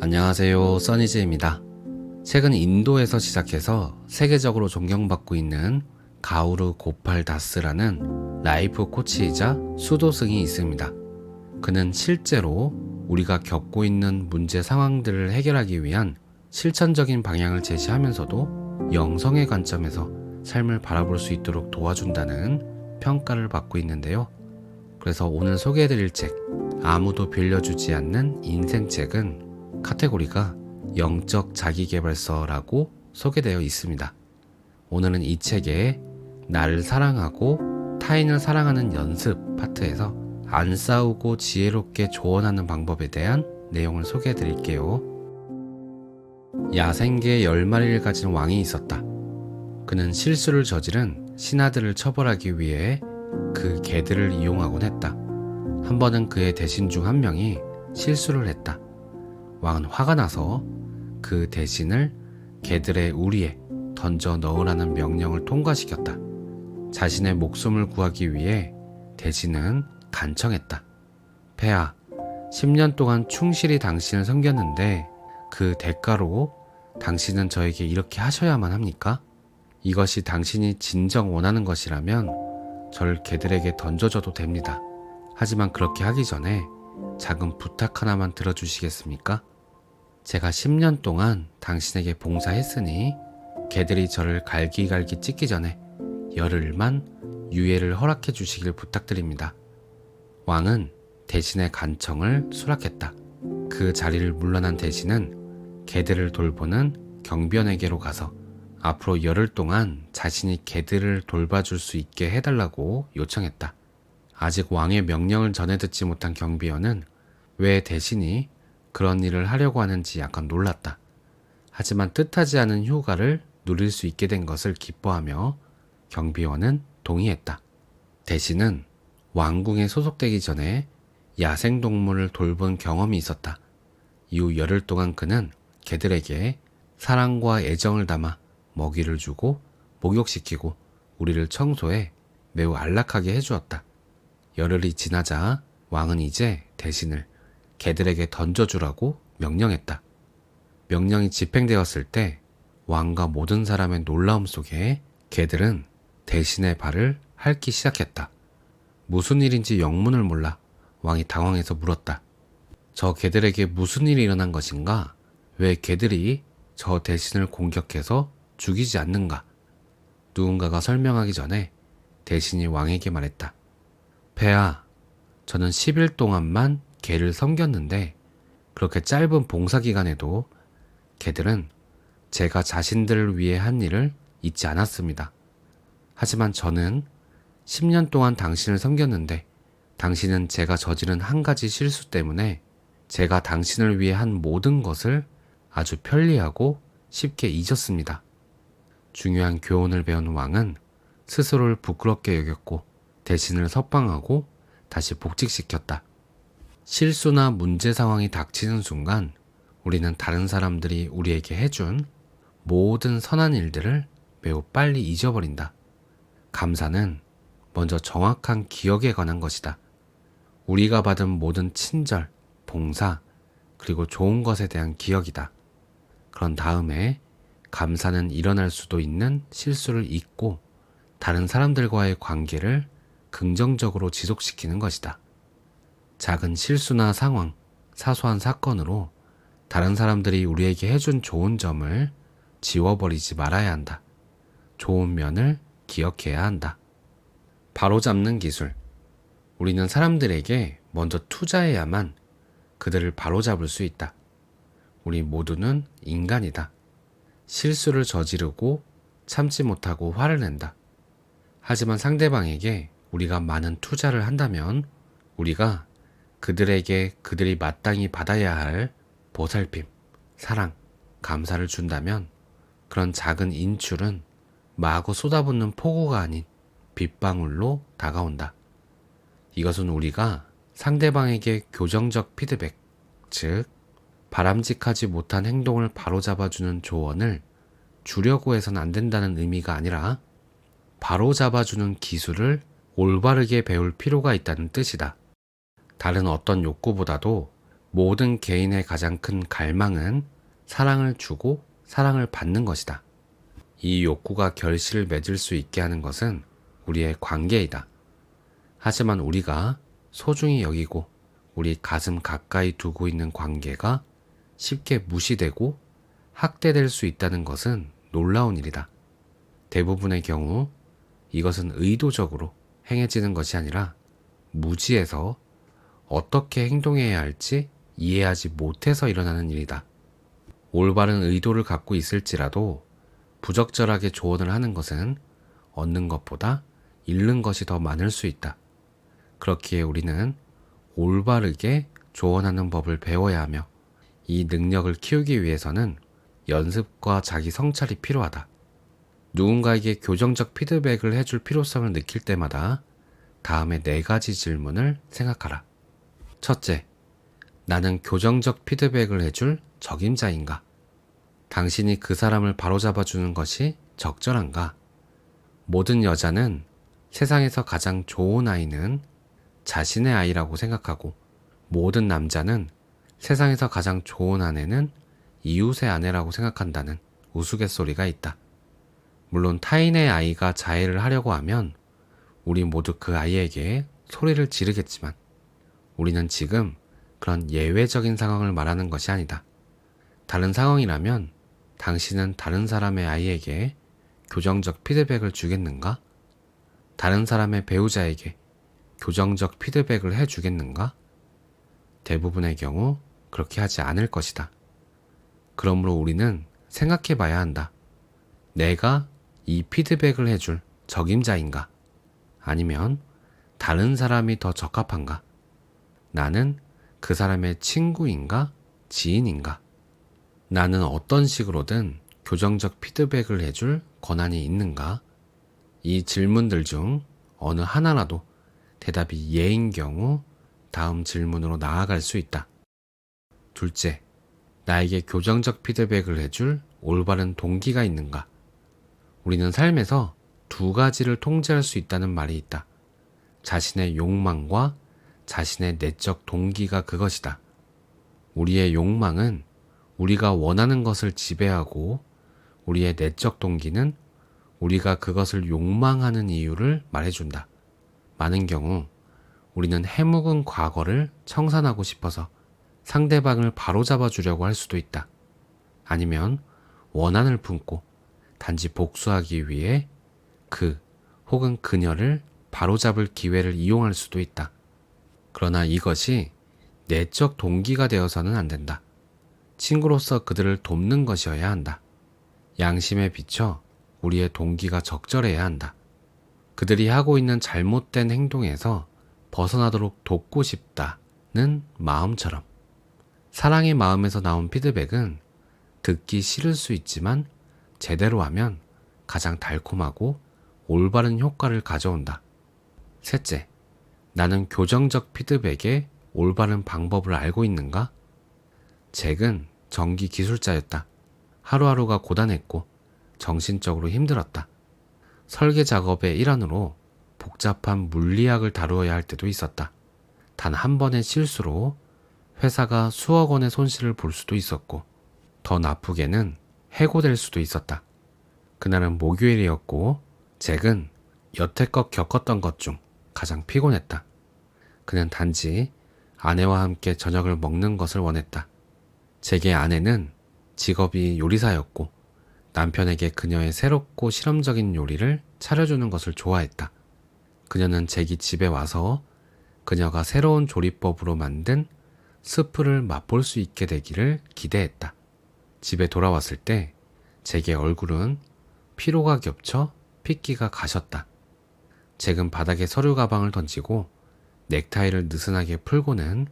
안녕하세요, 써니즈입니다. 최근 인도에서 시작해서 세계적으로 존경받고 있는 가우루 고팔 다스라는 라이프 코치이자 수도승이 있습니다. 그는 실제로 우리가 겪고 있는 문제 상황들을 해결하기 위한 실천적인 방향을 제시하면서도 영성의 관점에서 삶을 바라볼 수 있도록 도와준다는 평가를 받고 있는데요. 그래서 오늘 소개해드릴 책, 아무도 빌려주지 않는 인생책은 카테고리가 영적 자기계발서라고 소개되어 있습니다. 오늘은 이 책의 나를 사랑하고 타인을 사랑하는 연습 파트에서 안 싸우고 지혜롭게 조언하는 방법에 대한 내용을 소개해 드릴게요. 야생개 10마리를 가진 왕이 있었다. 그는 실수를 저지른 신하들을 처벌하기 위해 그 개들을 이용하곤 했다. 한 번은 그의 대신 중 한 명이 실수를 했다. 왕은 화가 나서 그 대신을 개들의 우리에 던져 넣으라는 명령을 통과시켰다. 자신의 목숨을 구하기 위해 대신은 간청했다. 폐하, 10년 동안 충실히 당신을 섬겼는데 그 대가로 당신은 저에게 이렇게 하셔야만 합니까? 이것이 당신이 진정 원하는 것이라면 저를 개들에게 던져줘도 됩니다. 하지만 그렇게 하기 전에 작은 부탁 하나만 들어주시겠습니까? 제가 10년 동안 당신에게 봉사했으니 개들이 저를 갈기갈기 찢기 전에 열흘만 유예를 허락해 주시길 부탁드립니다. 왕은 대신의 간청을 수락했다. 그 자리를 물러난 대신은 개들을 돌보는 경비원에게로 가서 앞으로 열흘 동안 자신이 개들을 돌봐줄 수 있게 해달라고 요청했다. 아직 왕의 명령을 전해 듣지 못한 경비원은 왜 대신이 그런 일을 하려고 하는지 약간 놀랐다. 하지만 뜻하지 않은 효과를 누릴 수 있게 된 것을 기뻐하며 경비원은 동의했다. 대신은 왕궁에 소속되기 전에 야생동물을 돌본 경험이 있었다. 이후 열흘 동안 그는 개들에게 사랑과 애정을 담아 먹이를 주고 목욕시키고 우리를 청소해 매우 안락하게 해주었다. 열흘이 지나자 왕은 이제 대신을 개들에게 던져주라고 명령했다. 명령이 집행되었을 때 왕과 모든 사람의 놀라움 속에 개들은 대신의 발을 핥기 시작했다. 무슨 일인지 영문을 몰라 왕이 당황해서 물었다. 저 개들에게 무슨 일이 일어난 것인가? 왜 개들이 저 대신을 공격해서 죽이지 않는가? 누군가가 설명하기 전에 대신이 왕에게 말했다. 폐하, 저는 10일 동안만 개를 섬겼는데 그렇게 짧은 봉사기간에도 개들은 제가 자신들을 위해 한 일을 잊지 않았습니다. 하지만 저는 10년 동안 당신을 섬겼는데 당신은 제가 저지른 한 가지 실수 때문에 제가 당신을 위해 한 모든 것을 아주 편리하고 쉽게 잊었습니다. 중요한 교훈을 배운 왕은 스스로를 부끄럽게 여겼고 대신을 석방하고 다시 복직시켰다. 실수나 문제 상황이 닥치는 순간 우리는 다른 사람들이 우리에게 해준 모든 선한 일들을 매우 빨리 잊어버린다. 감사는 먼저 정확한 기억에 관한 것이다. 우리가 받은 모든 친절, 봉사, 그리고 좋은 것에 대한 기억이다. 그런 다음에 감사는 일어날 수도 있는 실수를 잊고 다른 사람들과의 관계를 긍정적으로 지속시키는 것이다. 작은 실수나 상황, 사소한 사건으로 다른 사람들이 우리에게 해준 좋은 점을 지워버리지 말아야 한다. 좋은 면을 기억해야 한다. 바로잡는 기술. 우리는 사람들에게 먼저 투자해야만 그들을 바로잡을 수 있다. 우리 모두는 인간이다. 실수를 저지르고 참지 못하고 화를 낸다. 하지만 상대방에게 우리가 많은 투자를 한다면 우리가 그들에게 그들이 마땅히 받아야 할 보살핌, 사랑, 감사를 준다면 그런 작은 인출은 마구 쏟아붓는 폭우가 아닌 빗방울로 다가온다. 이것은 우리가 상대방에게 교정적 피드백, 즉 바람직하지 못한 행동을 바로잡아주는 조언을 주려고 해서는 안 된다는 의미가 아니라 바로잡아주는 기술을 올바르게 배울 필요가 있다는 뜻이다. 다른 어떤 욕구보다도 모든 개인의 가장 큰 갈망은 사랑을 주고 사랑을 받는 것이다. 이 욕구가 결실을 맺을 수 있게 하는 것은 우리의 관계이다. 하지만 우리가 소중히 여기고 우리 가슴 가까이 두고 있는 관계가 쉽게 무시되고 학대될 수 있다는 것은 놀라운 일이다. 대부분의 경우 이것은 의도적으로 행해지는 것이 아니라 무지해서 어떻게 행동해야 할지 이해하지 못해서 일어나는 일이다. 올바른 의도를 갖고 있을지라도 부적절하게 조언을 하는 것은 얻는 것보다 잃는 것이 더 많을 수 있다. 그렇기에 우리는 올바르게 조언하는 법을 배워야 하며 이 능력을 키우기 위해서는 연습과 자기 성찰이 필요하다. 누군가에게 교정적 피드백을 해줄 필요성을 느낄 때마다 다음에 4가지 질문을 생각하라. 첫째, 나는 교정적 피드백을 해줄 적임자인가? 당신이 그 사람을 바로잡아주는 것이 적절한가? 모든 여자는 세상에서 가장 좋은 아이는 자신의 아이라고 생각하고 모든 남자는 세상에서 가장 좋은 아내는 이웃의 아내라고 생각한다는 우스갯소리가 있다. 물론 타인의 아이가 자해를 하려고 하면 우리 모두 그 아이에게 소리를 지르겠지만 우리는 지금 그런 예외적인 상황을 말하는 것이 아니다. 다른 상황이라면 당신은 다른 사람의 아이에게 교정적 피드백을 주겠는가? 다른 사람의 배우자에게 교정적 피드백을 해주겠는가? 대부분의 경우 그렇게 하지 않을 것이다. 그러므로 우리는 생각해 봐야 한다. 내가 이 피드백을 해줄 적임자인가? 아니면 다른 사람이 더 적합한가? 나는 그 사람의 친구인가? 지인인가? 나는 어떤 식으로든 교정적 피드백을 해줄 권한이 있는가? 이 질문들 중 어느 하나라도 대답이 예인 경우 다음 질문으로 나아갈 수 있다. 둘째, 나에게 교정적 피드백을 해줄 올바른 동기가 있는가? 우리는 삶에서 2가지를 통제할 수 있다는 말이 있다. 자신의 욕망과 자신의 내적 동기가 그것이다. 우리의 욕망은 우리가 원하는 것을 지배하고 우리의 내적 동기는 우리가 그것을 욕망하는 이유를 말해준다. 많은 경우 우리는 해묵은 과거를 청산하고 싶어서 상대방을 바로잡아 주려고 할 수도 있다. 아니면 원한을 품고 단지 복수하기 위해 그 혹은 그녀를 바로잡을 기회를 이용할 수도 있다. 그러나 이것이 내적 동기가 되어서는 안 된다. 친구로서 그들을 돕는 것이어야 한다. 양심에 비춰 우리의 동기가 적절해야 한다. 그들이 하고 있는 잘못된 행동에서 벗어나도록 돕고 싶다는 마음처럼. 사랑의 마음에서 나온 피드백은 듣기 싫을 수 있지만 제대로 하면 가장 달콤하고 올바른 효과를 가져온다. 셋째, 나는 교정적 피드백의 올바른 방법을 알고 있는가? 잭은 전기 기술자였다. 하루하루가 고단했고 정신적으로 힘들었다. 설계 작업의 일환으로 복잡한 물리학을 다루어야 할 때도 있었다. 단 한 번의 실수로 회사가 수억 원의 손실을 볼 수도 있었고 더 나쁘게는 해고될 수도 있었다. 그날은 목요일이었고 잭은 여태껏 겪었던 것 중 가장 피곤했다. 그는 단지 아내와 함께 저녁을 먹는 것을 원했다. 잭의 아내는 직업이 요리사였고 남편에게 그녀의 새롭고 실험적인 요리를 차려주는 것을 좋아했다. 그녀는 잭이 집에 와서 그녀가 새로운 조리법으로 만든 스프를 맛볼 수 있게 되기를 기대했다. 집에 돌아왔을 때 잭의 얼굴은 피로가 겹쳐 핏기가 가셨다. 잭은 바닥에 서류 가방을 던지고 넥타이를 느슨하게 풀고는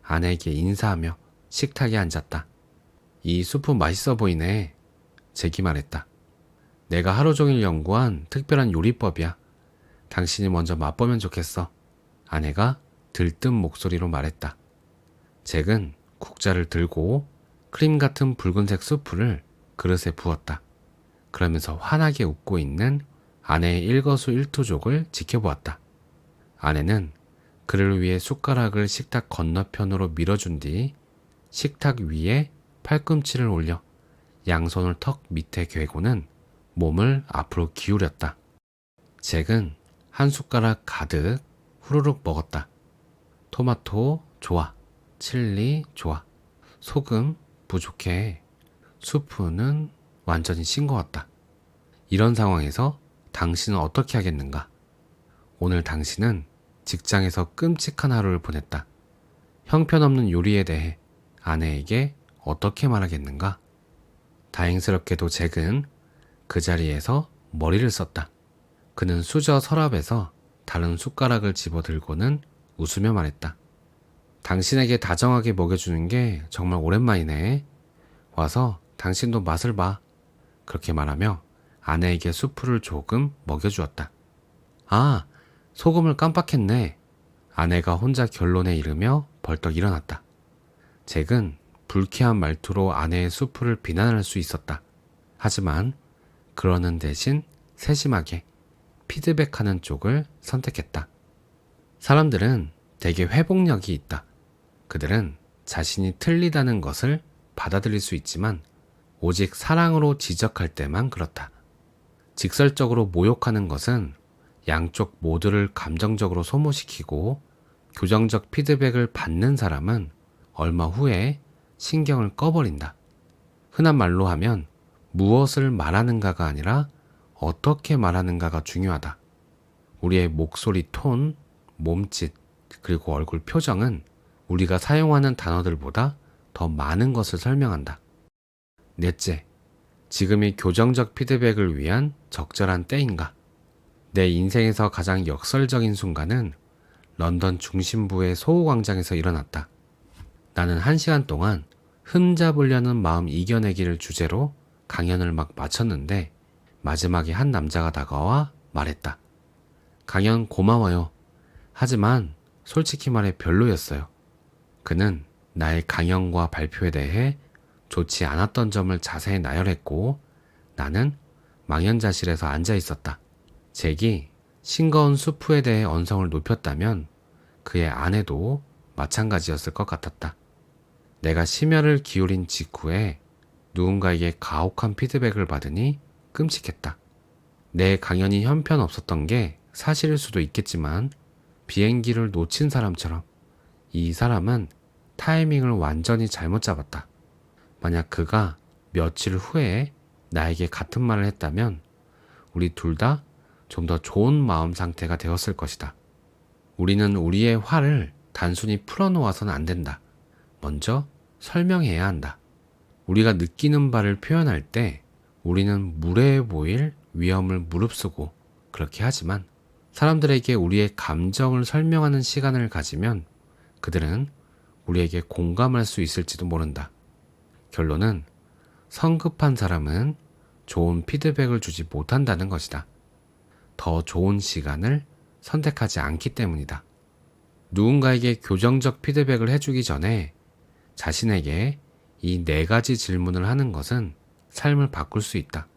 아내에게 인사하며 식탁에 앉았다. 이 수프 맛있어 보이네. 잭이 말했다. 내가 하루 종일 연구한 특별한 요리법이야. 당신이 먼저 맛보면 좋겠어. 아내가 들뜬 목소리로 말했다. 잭은 국자를 들고 크림 같은 붉은색 수프를 그릇에 부었다. 그러면서 환하게 웃고 있는 아내의 일거수일투족을 지켜보았다. 아내는 그를 위해 숟가락을 식탁 건너편으로 밀어준 뒤 식탁 위에 팔꿈치를 올려 양손을 턱 밑에 괴고는 몸을 앞으로 기울였다. 잭은 한 숟가락 가득 후루룩 먹었다. 토마토 좋아, 칠리 좋아, 소금 부족해, 수프는 완전히 싱거웠다. 이런 상황에서 당신은 어떻게 하겠는가? 오늘 당신은 직장에서 끔찍한 하루를 보냈다. 형편없는 요리에 대해 아내에게 어떻게 말하겠는가? 다행스럽게도 잭은 그 자리에서 머리를 썼다. 그는 수저 서랍에서 다른 숟가락을 집어들고는 웃으며 말했다. 당신에게 다정하게 먹여주는 게 정말 오랜만이네. 와서 당신도 맛을 봐. 그렇게 말하며 아내에게 수프를 조금 먹여주었다. 아, 소금을 깜빡했네. 아내가 혼자 결론에 이르며 벌떡 일어났다. 잭은 불쾌한 말투로 아내의 수프를 비난할 수 있었다. 하지만 그러는 대신 세심하게 피드백하는 쪽을 선택했다. 사람들은 대개 회복력이 있다. 그들은 자신이 틀리다는 것을 받아들일 수 있지만 오직 사랑으로 지적할 때만 그렇다. 직설적으로 모욕하는 것은 양쪽 모두를 감정적으로 소모시키고 교정적 피드백을 받는 사람은 얼마 후에 신경을 꺼버린다. 흔한 말로 하면 무엇을 말하는가가 아니라 어떻게 말하는가가 중요하다. 우리의 목소리 톤, 몸짓, 그리고 얼굴 표정은 우리가 사용하는 단어들보다 더 많은 것을 설명한다. 넷째, 지금이 교정적 피드백을 위한 적절한 때인가? 내 인생에서 가장 역설적인 순간은 런던 중심부의 소호광장에서 일어났다. 나는 1시간 동안 흠잡으려는 마음 이겨내기를 주제로 강연을 막 마쳤는데 마지막에 한 남자가 다가와 말했다. 강연 고마워요. 하지만 솔직히 말해 별로였어요. 그는 나의 강연과 발표에 대해 좋지 않았던 점을 자세히 나열했고 나는 망연자실해서 앉아 있었다. 잭이 싱거운 수프에 대해 언성을 높였다면 그의 아내도 마찬가지였을 것 같았다. 내가 심혈을 기울인 직후에 누군가에게 가혹한 피드백을 받으니 끔찍했다. 내 강연이 형편없었던 게 사실일 수도 있겠지만 비행기를 놓친 사람처럼 이 사람은 타이밍을 완전히 잘못 잡았다. 만약 그가 며칠 후에 나에게 같은 말을 했다면 우리 둘 다 좀 더 좋은 마음 상태가 되었을 것이다. 우리는 우리의 화를 단순히 풀어놓아서는 안 된다. 먼저 설명해야 한다. 우리가 느끼는 바를 표현할 때 우리는 무례해 보일 위험을 무릅쓰고 그렇게 하지만 사람들에게 우리의 감정을 설명하는 시간을 가지면 그들은 우리에게 공감할 수 있을지도 모른다. 결론은 성급한 사람은 좋은 피드백을 주지 못한다는 것이다. 더 좋은 시간을 선택하지 않기 때문이다. 누군가에게 교정적 피드백을 해주기 전에 자신에게 이 4가지 질문을 하는 것은 삶을 바꿀 수 있다.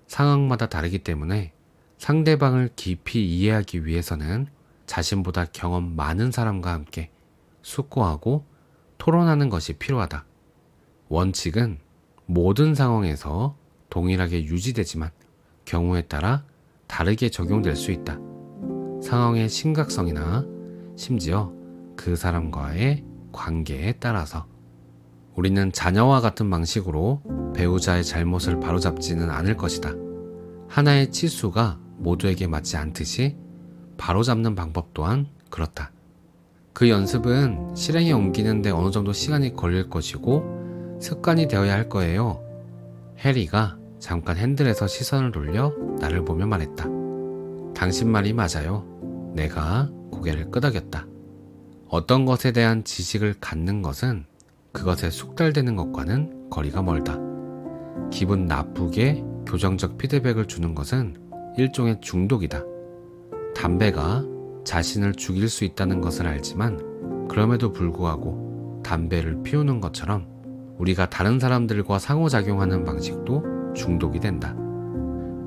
상황마다 다르기 때문에 상대방을 깊이 이해하기 위해서는 자신보다 경험 많은 사람과 함께 숙고하고 토론하는 것이 필요하다. 원칙은 모든 상황에서 동일하게 유지되지만 경우에 따라 다르게 적용될 수 있다. 상황의 심각성이나 심지어 그 사람과의 관계에 따라서 우리는 자녀와 같은 방식으로 배우자의 잘못을 바로잡지는 않을 것이다. 하나의 치수가 모두에게 맞지 않듯이 바로잡는 방법 또한 그렇다. 그 연습은 실행에 옮기는데 어느 정도 시간이 걸릴 것이고 습관이 되어야 할 거예요. 해리가 잠깐 핸들에서 시선을 돌려 나를 보며 말했다. 당신 말이 맞아요. 내가 고개를 끄덕였다. 어떤 것에 대한 지식을 갖는 것은 그것에 숙달되는 것과는 거리가 멀다. 기분 나쁘게 교정적 피드백을 주는 것은 일종의 중독이다. 담배가 자신을 죽일 수 있다는 것을 알지만 그럼에도 불구하고 담배를 피우는 것처럼 우리가 다른 사람들과 상호작용하는 방식도 중독이 된다.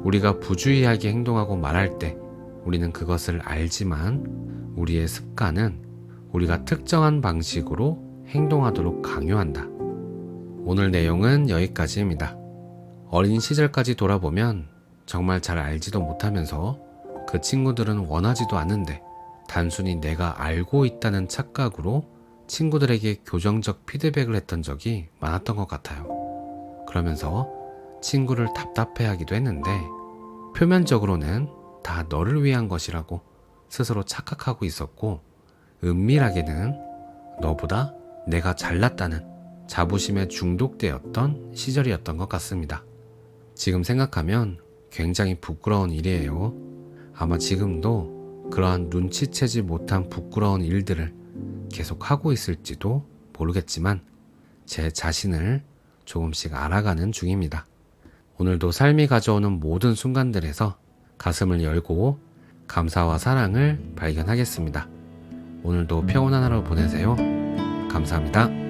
우리가 부주의하게 행동하고 말할 때 우리는 그것을 알지만 우리의 습관은 우리가 특정한 방식으로 행동하도록 강요한다. 오늘 내용은 여기까지입니다. 어린 시절까지 돌아보면 정말 잘 알지도 못하면서 그 친구들은 원하지도 않는데 단순히 내가 알고 있다는 착각으로 친구들에게 교정적 피드백을 했던 적이 많았던 것 같아요. 그러면서 친구를 답답해하기도 했는데 표면적으로는 다 너를 위한 것이라고 스스로 착각하고 있었고 은밀하게는 너보다 내가 잘났다는 자부심에 중독되었던 시절이었던 것 같습니다. 지금 생각하면 굉장히 부끄러운 일이에요. 아마 지금도 그러한 눈치채지 못한 부끄러운 일들을 계속 하고 있을지도 모르겠지만 제 자신을 조금씩 알아가는 중입니다. 오늘도 삶이 가져오는 모든 순간들에서 가슴을 열고 감사와 사랑을 발견하겠습니다. 오늘도 평온한 하루 보내세요. 감사합니다.